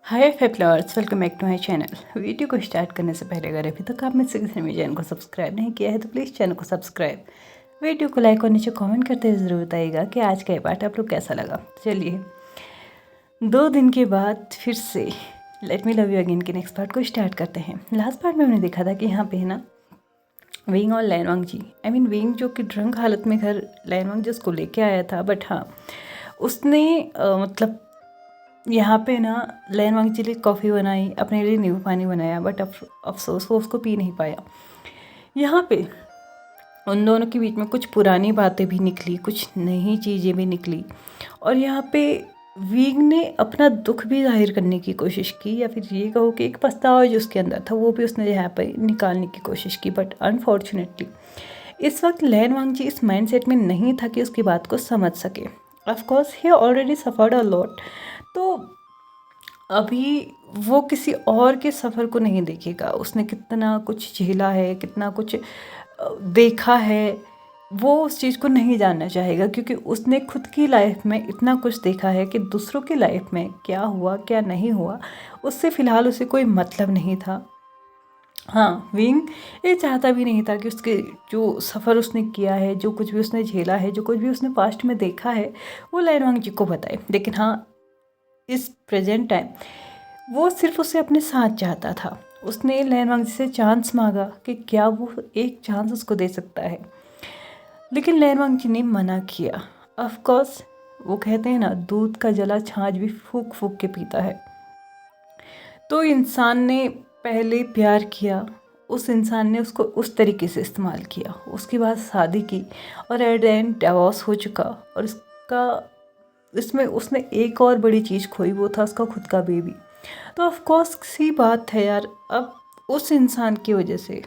Hi flowers, welcome back to my channel. Video को start करने से पहले अगर अभी तक आपने किसी ने मेरे चैनल को सब्सक्राइब नहीं किया है तो प्लीज़ चैनल को सब्सक्राइब, वीडियो को लाइक और नीचे कमेंट करते हुए ज़रूर बताइएगा कि आज का ये पार्ट आप लोग कैसा लगा। चलिए 2 दिन के बाद फिर से let me love you again के नेक्स्ट पार्ट को स्टार्ट करते हैं। लास्ट पार्ट में हमने देखा था कि यहाँ पे है ना विंग और लैनवांग जी, विंग जो कि ड्रंक हालत में घर लैनवांग जी उसको लेके आया था, बट हाँ उसने मतलब यहाँ पे ना लैनवांग जी लिए कॉफ़ी बनाई, अपने लिए नींबू पानी बनाया, बट अफसोस वो उसको पी नहीं पाया। यहाँ पे उन दोनों के बीच में कुछ पुरानी बातें भी निकली, कुछ नई चीज़ें भी निकली, और यहाँ पे विंग ने अपना दुख भी जाहिर करने की कोशिश की, या फिर ये कहो कि एक पछतावा जो उसके अंदर था वो भी उसने यहाँ पे निकालने की कोशिश की। बट अनफॉर्चुनेटली इस वक्त लैनवांग जी इस माइंडसेट में नहीं था कि उसकी बात को समझ सके। Of course he already suffered a lot, तो अभी वो किसी और के सफ़र को नहीं देखेगा। उसने कितना कुछ झेला है, कितना कुछ देखा है, वो उस चीज़ को नहीं जानना चाहेगा, क्योंकि उसने खुद की लाइफ में इतना कुछ देखा है कि दूसरों की लाइफ में क्या हुआ क्या नहीं हुआ उससे फ़िलहाल उसे कोई मतलब नहीं था। हाँ, विंग ये चाहता भी नहीं था कि उसके जो सफ़र उसने किया है, जो कुछ भी उसने झेला है, जो कुछ भी उसने पास्ट में देखा है, वो लैनवांग जी को बताए। लेकिन हाँ, इस प्रेजेंट टाइम वो सिर्फ उसे अपने साथ चाहता था। उसने लैनवांग जी से चांस मांगा कि क्या वो एक चांस उसको दे सकता है, लेकिन लैनवांग जी ने मना किया। ऑफ कोर्स वो कहते हैं ना, दूध का जला छाछ भी फूंक फूंक के पीता है। तो इंसान ने पहले प्यार किया, उस इंसान ने उसको उस तरीके से इस्तेमाल किया, उसके बाद शादी की और एट द एंड डिवोर्स हो चुका, और इसमें उसने एक और बड़ी चीज़ खोई, वो था उसका खुद का बेबी। तो ऑफ कोर्स सी बात है यार, अब उस इंसान की वजह से,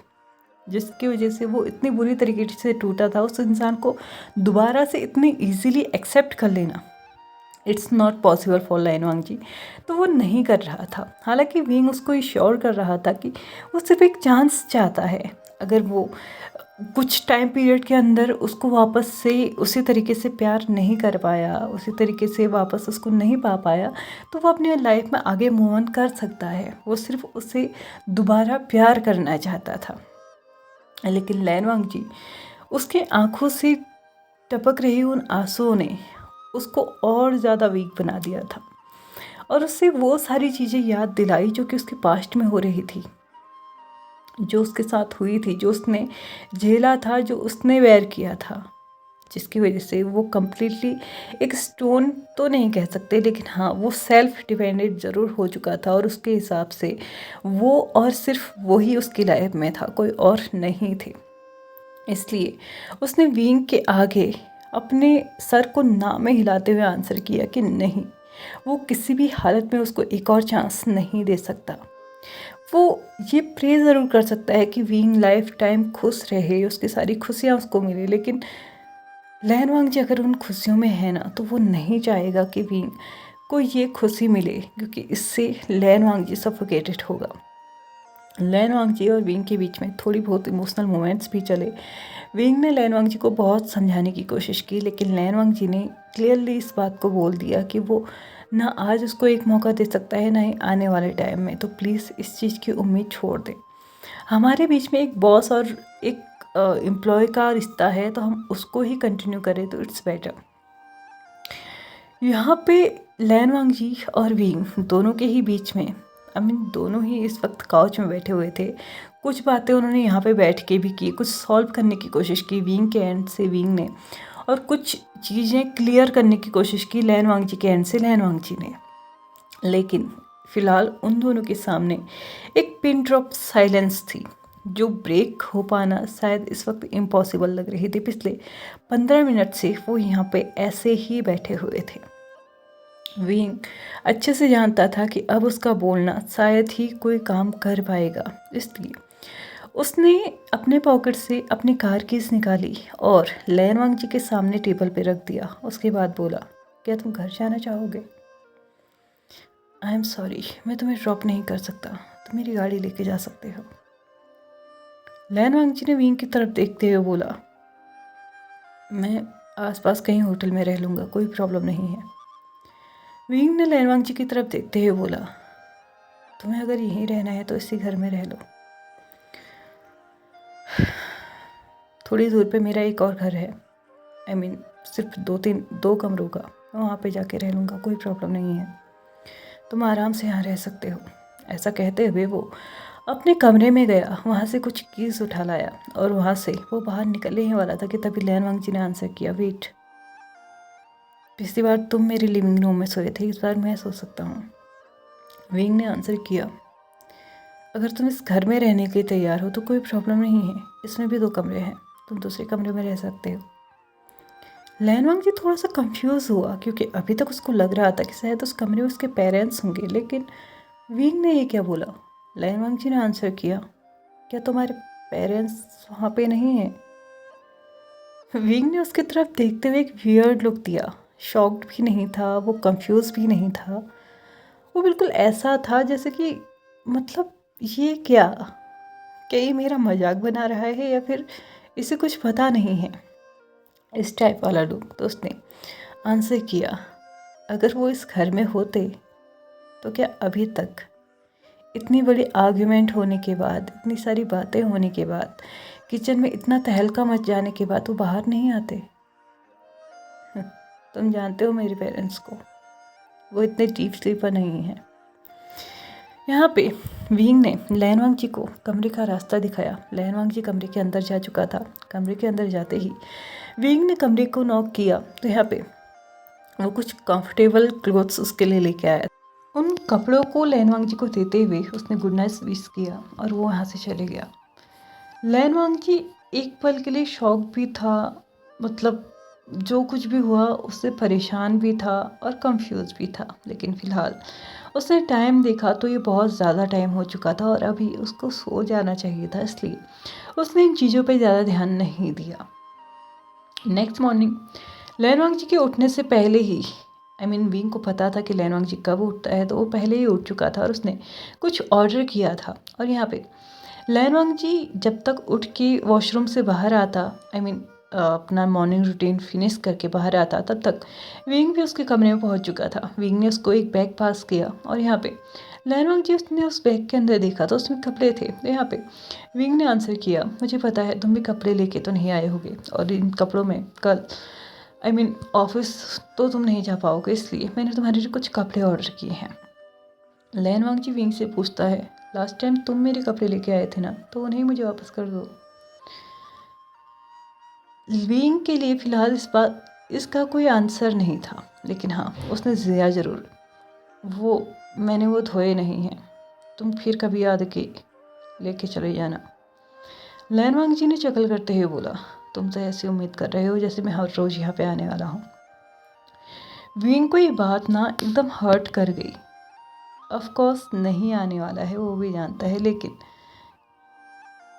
जिसकी वजह से वो इतनी बुरी तरीके से टूटा था, उस इंसान को दोबारा से इतनी इजीली एक्सेप्ट कर लेना इट्स नॉट पॉसिबल फॉर लैनवांग जी। तो वो नहीं कर रहा था। हालांकि विंग उसको इश्योर कर रहा था कि वो सिर्फ एक चांस चाहता है। अगर वो कुछ टाइम पीरियड के अंदर उसको वापस से उसी तरीके से प्यार नहीं कर पाया, उसी तरीके से वापस उसको नहीं पा पाया, तो वो अपनी लाइफ में आगे मूव ऑन कर सकता है। वो सिर्फ उसे दोबारा प्यार करना चाहता था। लेकिन लैनवांग जी, उसके आंखों से टपक रही उन आंसुओं ने उसको और ज़्यादा वीक बना दिया था, और उससे वो सारी चीज़ें याद दिलाई जो कि उसके पास्ट में हो रही थी, जो उसके साथ हुई थी, जो उसने झेला था, जो उसने वेयर किया था, जिसकी वजह से वो कम्प्लीटली एक स्टोन तो नहीं कह सकते, लेकिन हाँ वो सेल्फ डिपेंडेंट ज़रूर हो चुका था। और उसके हिसाब से वो और सिर्फ वही उसकी लाइफ में था, कोई और नहीं थे। इसलिए उसने विंग के आगे अपने सर को ना में हिलाते हुए आंसर किया कि नहीं, वो किसी भी हालत में उसको एक और चांस नहीं दे सकता। वो ये प्रे ज़रूर कर सकता है कि विंग लाइफ टाइम खुश रहे, उसकी सारी खुशियाँ उसको मिले, लेकिन लैनवांग जी अगर उन खुशियों में है ना, तो वो नहीं चाहेगा कि विंग को ये खुशी मिले, क्योंकि इससे लैनवांग जी सफोकेटेड होगा। लैनवांग जी और विंग के बीच में थोड़ी बहुत इमोशनल मोमेंट्स भी चले। विंग ने लैनवांग जी को बहुत समझाने की कोशिश की, लेकिन लैनवांग जी ने क्लियरली इस बात को बोल दिया कि वो ना आज उसको एक मौका दे सकता है, ना ही आने वाले टाइम में। तो प्लीज़ इस चीज़ की उम्मीद छोड़ दें। हमारे बीच में एक बॉस और एक एम्प्लॉय का रिश्ता है, तो हम उसको ही कंटिन्यू करें तो इट्स बेटर। यहाँ पे लैनवांग जी और विंग दोनों के ही बीच में, दोनों ही इस वक्त काउच में बैठे हुए थे। कुछ बातें उन्होंने यहाँ पे बैठ के भी की, कुछ सॉल्व करने की कोशिश की विंग के एंड से विंग ने, और कुछ चीज़ें क्लियर करने की कोशिश की लैनवांग जी के एंड से लैनवांग जी ने। लेकिन फ़िलहाल उन दोनों के सामने एक पिन ड्रॉप साइलेंस थी, जो ब्रेक हो पाना शायद इस वक्त इम्पॉसिबल लग रही थी। पिछले 15 मिनट से वो यहाँ पे ऐसे ही बैठे हुए थे। विंग अच्छे से जानता था कि अब उसका बोलना शायद ही कोई काम कर पाएगा, इसलिए उसने अपने पॉकेट से अपनी कार कीज निकाली और लैनवांग जी के सामने टेबल पे रख दिया। उसके बाद बोला, क्या तुम घर जाना चाहोगे? आई एम सॉरी, मैं तुम्हें ड्रॉप नहीं कर सकता, तुम मेरी गाड़ी लेके जा सकते हो। लैनवांग जी ने विंग की तरफ देखते हुए बोला, मैं आसपास कहीं होटल में रह लूँगा, कोई प्रॉब्लम नहीं है। विंग ने लैनवांग जी की तरफ देखते हुए बोला, तुम्हें अगर यहीं रहना है तो इसी घर में रह लो। थोड़ी दूर पे मेरा एक और घर है, सिर्फ 2 कमरों का, मैं वहाँ पे जाके रह लूँगा, कोई प्रॉब्लम नहीं है, तुम आराम से यहाँ रह सकते हो। ऐसा कहते हुए वो अपने कमरे में गया, वहाँ से कुछ कीज़ उठा लाया और वहाँ से वो बाहर निकलने ही वाला था कि तभी लैनवांग जी ने आंसर किया, वेट, पिछली बार तुम मेरे लिविंग रूम में सोए थे, इस बार मैं सो सकता हूँ। विंग ने आंसर किया, अगर तुम इस घर में रहने के लिए तैयार हो तो कोई प्रॉब्लम नहीं है, इसमें भी 2 कमरे हैं, तुम दूसरे कमरे में रह सकते हो। लैनवांग जी थोड़ा सा कंफ्यूज हुआ क्योंकि अभी तक उसको लग रहा था कि शायद उस कमरे में उसके पेरेंट्स होंगे, लेकिन विंग ने ये क्या बोला। लैनवांग जी ने आंसर किया, क्या तुम्हारे पेरेंट्स वहाँ पे नहीं हैं? विंग ने उसकी तरफ देखते हुए एक वियर्ड लुक दिया, शॉक्ड भी नहीं था, वो कंफ्यूज भी नहीं था, वो बिल्कुल ऐसा था जैसे कि मतलब ये क्या ये मेरा मजाक बना रहा है या फिर इसे कुछ पता नहीं है, इस टाइप वाला लुक। तो उसने आंसर किया, अगर वो इस घर में होते तो क्या अभी तक इतनी बड़ी आर्ग्यूमेंट होने के बाद, इतनी सारी बातें होने के बाद, किचन में इतना तहलका मच जाने के बाद वो बाहर नहीं आते? तुम जानते हो मेरे पेरेंट्स को, वो इतने डीप स्लीपर नहीं हैं। यहाँ पे विंग ने लैनवांग जी को कमरे का रास्ता दिखाया। लैनवांग जी कमरे के अंदर जा चुका था। कमरे के अंदर जाते ही विंग ने कमरे को नॉक किया तो यहाँ पे वो कुछ कंफर्टेबल क्लोथ्स उसके लिए लेके आया। उन कपड़ों को लैनवांग जी को देते हुए उसने गुड नाइट विश किया और वो वहाँ से चले गया। लैनवांग जी एक पल के लिए शॉक भी था, मतलब जो कुछ भी हुआ उससे परेशान भी था और कंफ्यूज भी था, लेकिन फ़िलहाल उसने टाइम देखा तो ये बहुत ज़्यादा टाइम हो चुका था और अभी उसको सो जाना चाहिए था, इसलिए उसने इन चीज़ों पे ज़्यादा ध्यान नहीं दिया। नेक्स्ट मॉर्निंग लैनवांग जी के उठने से पहले ही विंग को पता था कि लैनवांग जी कब उठता है, तो वो पहले ही उठ चुका था और उसने कुछ ऑर्डर किया था। और यहाँ पे लैनवांग जी जब तक उठ के वॉशरूम से बाहर आता, अपना मॉर्निंग रूटीन फिनिश करके बाहर आता, तब तक विंग भी उसके कमरे में पहुंच चुका था। विंग ने उसको एक बैग पास किया और यहाँ पे लैनवांग जी उसने उस बैग के अंदर देखा तो उसमें कपड़े थे। तो यहाँ पे विंग ने आंसर किया, मुझे पता है तुम भी कपड़े लेके तो नहीं आए होगे और इन कपड़ों में कल ऑफिस तो तुम नहीं जा पाओगे, इसलिए मैंने तुम्हारे लिए कुछ कपड़े ऑर्डर किए हैं। लैनवांग जी विंग से पूछता है, लास्ट टाइम तुम मेरे कपड़े लेके आए थे ना, तो उन्हें मुझे वापस कर दो। विंग के लिए फ़िलहाल इसका कोई आंसर नहीं था, लेकिन हाँ उसने दिया ज़रूर, मैंने वो धोए नहीं हैं, तुम फिर कभी याद के लेके चले जाना। लैनवांग जी ने चकल करते हुए बोला, तुम तो ऐसी उम्मीद कर रहे हो जैसे मैं हर रोज़ यहाँ पे आने वाला हूँ। विंग को ये बात ना एकदम हर्ट कर गई। ऑफ कोर्स नहीं आने वाला है, वो भी जानता है, लेकिन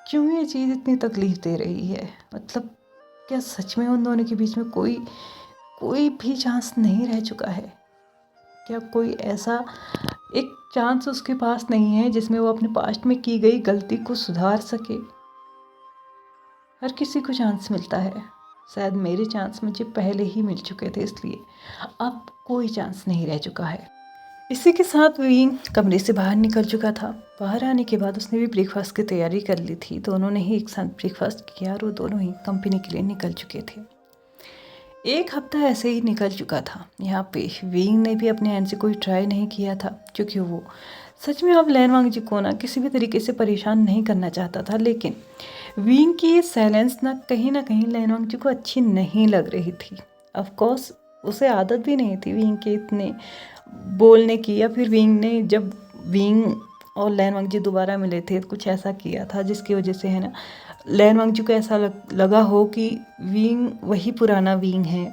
क्यों ये चीज़ इतनी तकलीफ़ दे रही है? मतलब क्या सच में उन दोनों के बीच में कोई भी चांस नहीं रह चुका है? क्या कोई ऐसा एक चांस उसके पास नहीं है जिसमें वो अपने पास्ट में की गई गलती को सुधार सके? हर किसी को चांस मिलता है, शायद मेरे चांस मुझे पहले ही मिल चुके थे, इसलिए अब कोई चांस नहीं रह चुका है। इसी के साथ विंग कमरे से बाहर निकल चुका था। बाहर आने के बाद उसने भी ब्रेकफास्ट की तैयारी कर ली थी, तो उन्होंने ही एक साथ ब्रेकफास्ट किया और वो दोनों ही कंपनी के लिए निकल चुके थे। 1 हफ्ता ऐसे ही निकल चुका था। यहाँ पे विंग ने भी अपने एंड से कोई ट्राई नहीं किया था, क्योंकि वो सच में अब लैनवांग जी को ना किसी भी तरीके से परेशान नहीं करना चाहता था। लेकिन विंग की ये साइलेंस ना कहीं लैनवांग जी को अच्छी नहीं लग रही थी। ऑफ कोर्स उसे आदत भी नहीं थी विंग के इतने बोलने की, या फिर विंग ने जब विंग और लैनवांग जी दोबारा मिले थे कुछ ऐसा किया था जिसकी वजह से है ना लैनवांग जी को ऐसा लगा हो कि विंग वही पुराना विंग है।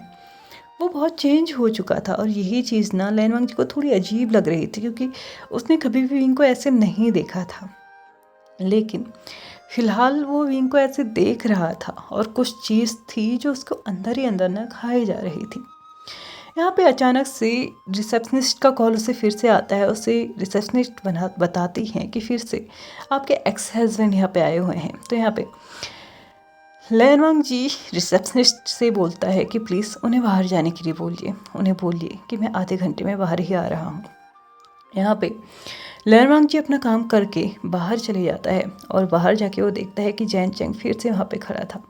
वो बहुत चेंज हो चुका था और यही चीज़ ना लैनवांग जी को थोड़ी अजीब लग रही थी, क्योंकि उसने कभी भी विंग को ऐसे नहीं देखा था। लेकिन फ़िलहाल वो विंग को ऐसे देख रहा था और कुछ चीज़ थी जो उसको अंदर ही अंदर ना खाई जा रही थी। यहाँ पे अचानक से रिसेप्शनिस्ट का कॉल उसे फिर से आता है। उसे रिसेप्शनिस्ट बताती हैं कि फिर से आपके एक्स हस्बैंड यहाँ पे आए हुए हैं। तो यहाँ पे लैनवांग जी रिसेप्शनिस्ट से बोलता है कि प्लीज़ उन्हें बाहर जाने के लिए बोलिए, उन्हें बोलिए कि मैं आधे घंटे में बाहर ही आ रहा हूँ। यहाँ पे लैनवांग जी अपना काम करके बाहर चले जाता है और बाहर जाके वो देखता है कि जैन चेंग फिर से वहाँ पे खड़ा था।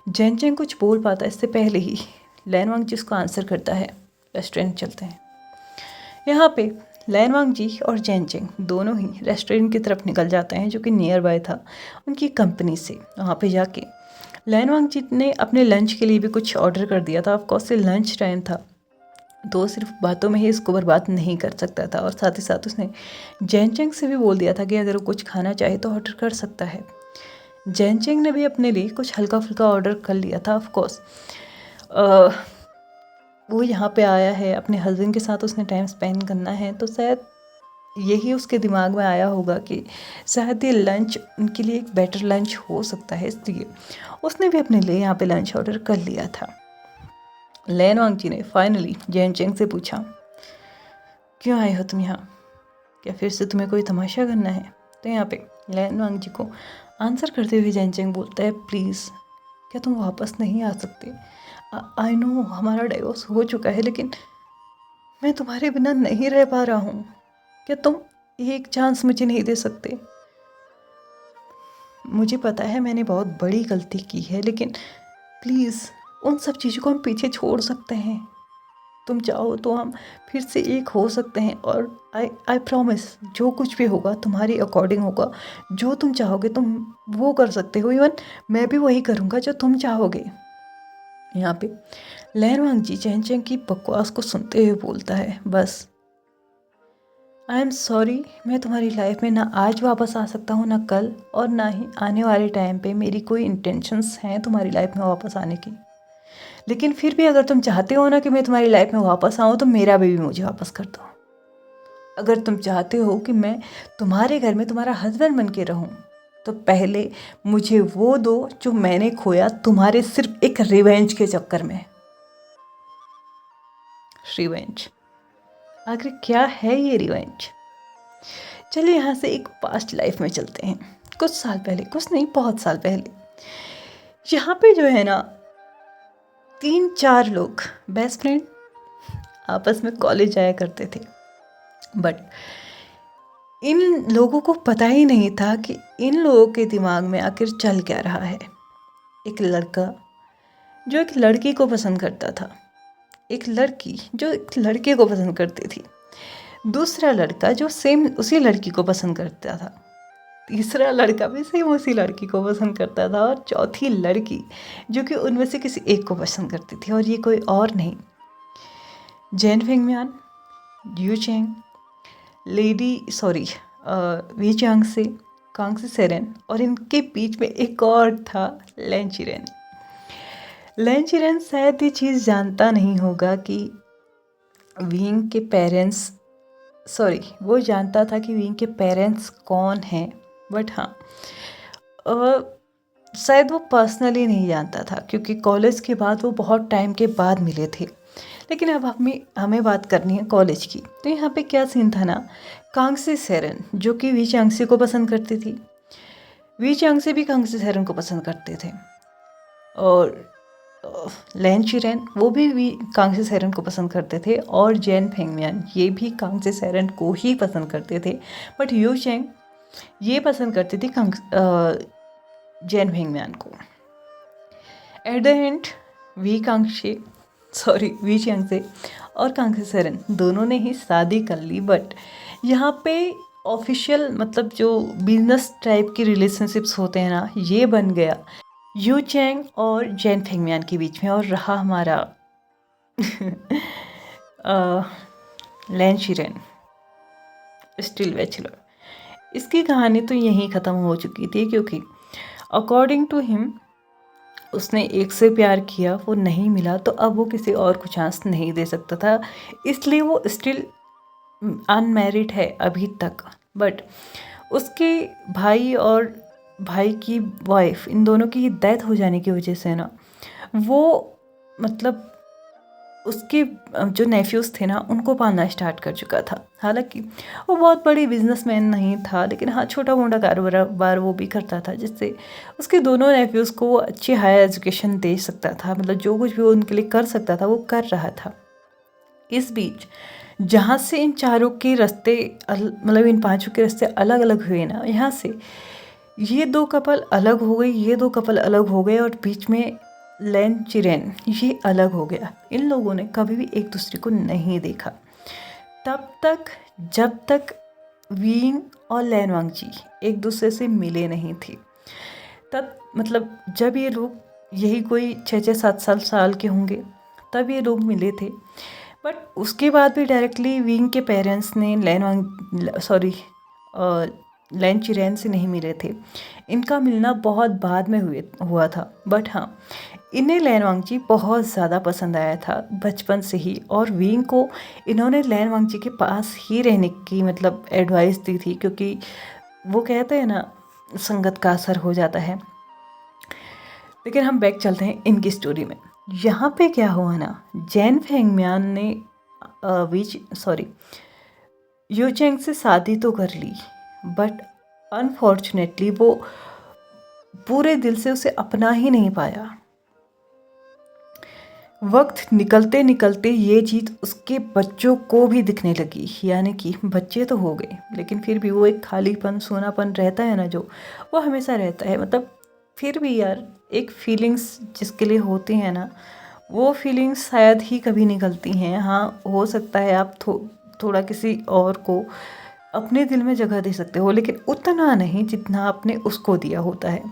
जैन चेंग कुछ बोल पाता है इससे पहले ही लैनवांग जी उसको आंसर करता है। रेस्टोरेंट चलते हैं। यहाँ पे लैनवांग जी और जैन चेंग दोनों ही रेस्टोरेंट की तरफ निकल जाते हैं जो कि नियर बाय था उनकी कंपनी से। वहाँ पे जाके लैनवांग जी ने अपने लंच के लिए भी कुछ ऑर्डर कर दिया था। ऑफकोर्स से लंच टाइम था तो सिर्फ बातों में ही इसको बर्बाद नहीं कर सकता था, और साथ ही साथ उसने जैन चेंग से भी बोल दिया था कि अगर वो कुछ खाना चाहे तो ऑर्डर कर सकता है। जैन चेंग ने भी अपने लिए कुछ हल्का फुल्का ऑर्डर कर लिया था। ऑफकोर्स वो यहाँ पे आया है, अपने हस्बैंड के साथ उसने टाइम स्पेंड करना है, तो शायद यही उसके दिमाग में आया होगा कि शायद ये लंच उनके लिए एक बेटर लंच हो सकता है, इसलिए उसने भी अपने लिए यहाँ पे लंच ऑर्डर कर लिया था। लैनवांग जी ने फाइनली जैन चेंग से पूछा, क्यों आए हो तुम यहाँ? क्या फिर से तुम्हें कोई तमाशा करना है? तो यहाँ पे लैनवांग जी को आंसर करते हुए जैन चेंग बोलता है, प्लीज़ क्या तुम वापस नहीं आ सकते? आई नो हमारा डाइवोर्स हो चुका है, लेकिन मैं तुम्हारे बिना नहीं रह पा रहा हूँ। क्या तुम एक चांस मुझे नहीं दे सकते? मुझे पता है मैंने बहुत बड़ी गलती की है, लेकिन प्लीज़ उन सब चीज़ों को हम पीछे छोड़ सकते हैं। तुम चाहो तो हम फिर से एक हो सकते हैं, और आई प्रॉमिस जो कुछ भी होगा तुम्हारी अकॉर्डिंग होगा। जो तुम चाहोगे तुम वो कर सकते हो, इवन मैं भी वही करूँगा जो तुम चाहोगे। यहाँ पे लैनवांग जी जैन चेंग की बकवास को सुनते हुए बोलता है, बस आई एम सॉरी, मैं तुम्हारी लाइफ में ना आज वापस आ सकता हूँ, ना कल, और ना ही आने वाले टाइम पे मेरी कोई इंटेंशंस हैं तुम्हारी लाइफ में वापस आने की। लेकिन फिर भी अगर तुम चाहते हो ना कि मैं तुम्हारी लाइफ में वापस आऊँ, तो मेरा बेबी मुझे वापस कर दो। अगर तुम चाहते हो कि मैं तुम्हारे घर में तुम्हारा हस्बैंड बन के रहूँ, तो पहले मुझे वो दो जो मैंने खोया तुम्हारे सिर्फ एक रिवेंज के चक्कर में। रिवेंज, आखिर क्या है ये रिवेंज? चलिए यहाँ से एक पास्ट लाइफ में चलते हैं। कुछ साल पहले, कुछ नहीं बहुत साल पहले, यहाँ पे जो है ना 3-4 लोग बेस्ट फ्रेंड आपस में कॉलेज जाया करते थे। बट इन लोगों को पता ही नहीं था कि इन लोगों के दिमाग में आखिर चल क्या रहा है। एक लड़का जो एक लड़की को पसंद करता था, एक लड़की जो एक लड़के को पसंद करती थी, दूसरा लड़का जो सेम उसी लड़की को पसंद करता था, तीसरा लड़का भी सेम उसी लड़की को पसंद करता था, और चौथी लड़की जो कि उनमें से किसी एक को पसंद करती थी, और ये कोई और नहीं, जैन फेंगमियान, यू चेंग, वी चांगसे, कांगसे सेरेन, और इनके बीच में एक और था लैन चिरेन। लैन चिरेन शायद ये चीज़ जानता नहीं होगा कि विंग के पेरेंट्स, वो जानता था कि विंग के पेरेंट्स कौन हैं, बट हाँ शायद वो पर्सनली नहीं जानता था, क्योंकि कॉलेज के बाद वो बहुत टाइम के बाद मिले थे। लेकिन अब हमें बात करनी है कॉलेज की। तो यहाँ पे क्या सीन था ना, कांगसे सेरेन जो कि वी चांगसे को पसंद करती थी, वी चांगसे भी कांगसे सेरेन को पसंद करते थे, और लैन चिरेन वो भी कांगसे सेरेन को पसंद करते थे, और जैन फेंगमियान ये भी कांगसे सेरेन को ही पसंद करते थे। बट यू चेंग ये पसंद करती थी जैन फेंगमियान को। एट द एंड वी चांगसे और कांगसे सेरेन दोनों ने ही शादी कर ली। बट यहाँ पे ऑफिशियल मतलब जो बिजनेस टाइप की रिलेशनशिप्स होते हैं ना, ये बन गया यू चेंग और जैन फेंगमियान के बीच में, और रहा हमारा लैन चिरेन स्टिल बैचलर। इसकी कहानी तो यहीं ख़त्म हो चुकी थी, क्योंकि अकॉर्डिंग टू हिम उसने एक से प्यार किया, वो नहीं मिला, तो अब वो किसी और को चांस नहीं दे सकता था, इसलिए वो स्टिल अनमैरिड है अभी तक। बट उसके भाई और भाई की वाइफ, इन दोनों की डेथ हो जाने की वजह से ना, वो मतलब उसके जो नेफ्यूज़ थे ना, उनको पालना स्टार्ट कर चुका था। हालांकि वो बहुत बड़ी बिजनेसमैन नहीं था, लेकिन हाँ छोटा मोटा कारोबार वो भी करता था, जिससे उसके दोनों नेफ्यूज़ को वो अच्छी हायर एजुकेशन दे सकता था। मतलब जो कुछ भी वो उनके लिए कर सकता था वो कर रहा था। इस बीच जहाँ से इन चारों के रास्ते मतलब इन पांचों के रास्ते अलग अलग हुए ना, यहाँ से ये दो कपल अलग हो गई, ये दो कपल अलग हो गए, और बीच में लैन चिरेन ये अलग हो गया। इन लोगों ने कभी भी एक दूसरे को नहीं देखा तब तक जब तक विंग और लैन वांगजी एक दूसरे से मिले नहीं थे। तब मतलब जब ये लोग यही कोई 6-7 साल के होंगे तब ये लोग मिले थे। बट उसके बाद भी डायरेक्टली विंग के पेरेंट्स ने लैन चिरेन से नहीं मिले थे। इनका मिलना बहुत बाद में हुआ था। बट हाँ, इन्हें लैन वांगजी बहुत ज़्यादा पसंद आया था बचपन से ही, और विंग को इन्होंने लैन वांगजी के पास ही रहने की मतलब एडवाइस दी थी, क्योंकि वो कहते हैं ना, संगत का असर हो जाता है। लेकिन हम बैक चलते हैं इनकी स्टोरी में। यहाँ पे क्या हुआ ना, जैन फेंगम्यान ने यू चेंग से शादी तो कर ली, बट अनफॉर्चुनेटली वो पूरे दिल से उसे अपना ही नहीं पाया। वक्त निकलते निकलते ये चीज़ उसके बच्चों को भी दिखने लगी, यानी कि बच्चे तो हो गए लेकिन फिर भी वो एक खालीपन सोनापन रहता है ना, जो वो हमेशा रहता है। मतलब फिर भी यार एक फीलिंग्स जिसके लिए होती हैं ना, वो फीलिंग्स शायद ही कभी निकलती हैं। हाँ, हो सकता है आप थोड़ा किसी और को अपने दिल में जगह दे सकते हो, लेकिन उतना नहीं जितना आपने उसको दिया होता है।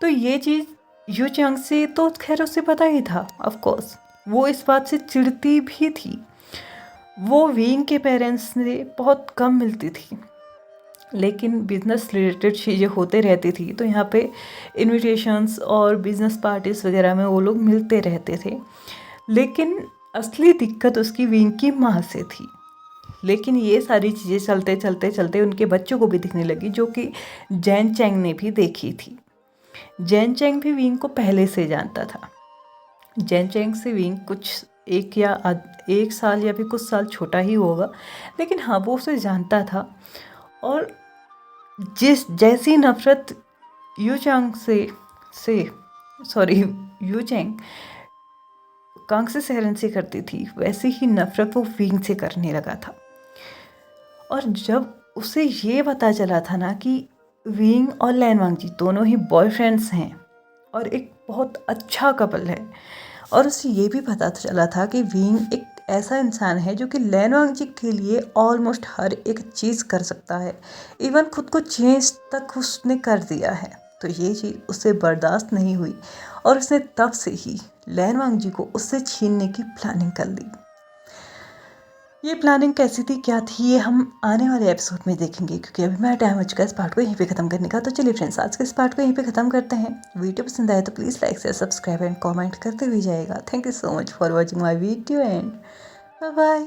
तो ये चीज़ यू चंग से तो खैर उसे पता ही था, ऑफ कोर्स वो इस बात से चिढ़ती भी थी। वो विंग के पेरेंट्स से बहुत कम मिलती थी, लेकिन बिजनेस रिलेटेड चीज़ें होते रहती थी, तो यहाँ पे इनविटेशंस और बिजनेस पार्टीज़ वगैरह में वो लोग मिलते रहते थे। लेकिन असली दिक्कत उसकी विंग की माँ से थी। लेकिन ये सारी चीज़ें चलते चलते चलते उनके बच्चों को भी दिखने लगी, जो कि जैन चैंग ने भी देखी थी। जैन चैंग भी विंग को पहले से जानता था। जैन चैंग से विंग कुछ एक साल या फिर कुछ साल छोटा ही होगा, लेकिन हाँ, वो उसे जानता था। और जैसी नफरत यू चैंग कांग से सेरेन से करती थी, वैसे ही नफरत वो विंग से करने लगा था। और जब उसे ये पता चला था ना कि विंग और लैन वांगजी दोनों ही बॉयफ्रेंड्स हैं और एक बहुत अच्छा कपल है, और उसे ये भी पता चला था कि विंग एक ऐसा इंसान है जो कि लैन वांगजी के लिए ऑलमोस्ट हर एक चीज़ कर सकता है, इवन खुद को चेंज तक उसने कर दिया है। तो ये चीज़ उससे बर्दाश्त नहीं हुई, और उसने तब से ही लैन वांगजी को उससे छीनने की प्लानिंग कर ली। ये प्लानिंग कैसी थी, क्या थी, ये हम आने वाले एपिसोड में देखेंगे, क्योंकि अभी मेरा टाइम हो चुका है इस पार्ट को यहीं पे ख़त्म करने का। तो चलिए फ्रेंड्स, आज के इस पार्ट को यहीं पे ख़त्म करते हैं। वीडियो पसंद आए तो please like share subscribe and comment करते हुए जाएगा। Thank you so much for watching my video and bye bye.